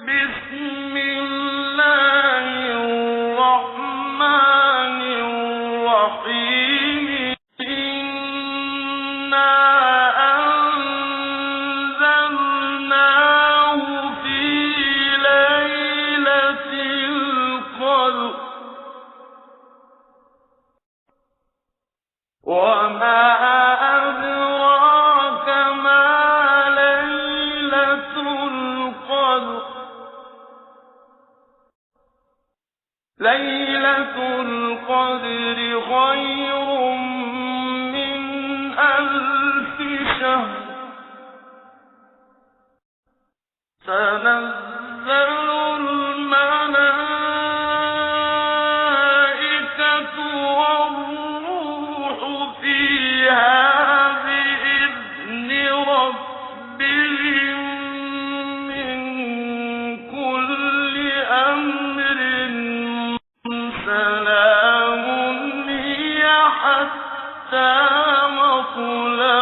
بسم الله الرحمن الرحيم إنا أنزلناه في ليلة القدر وما أدراك ما ليلة القدر ليلة القدر خير من 1000 شهر تنزل الملائكة والروح فيها بإذن ربهم من كل أمر سلام هي حتى مطلع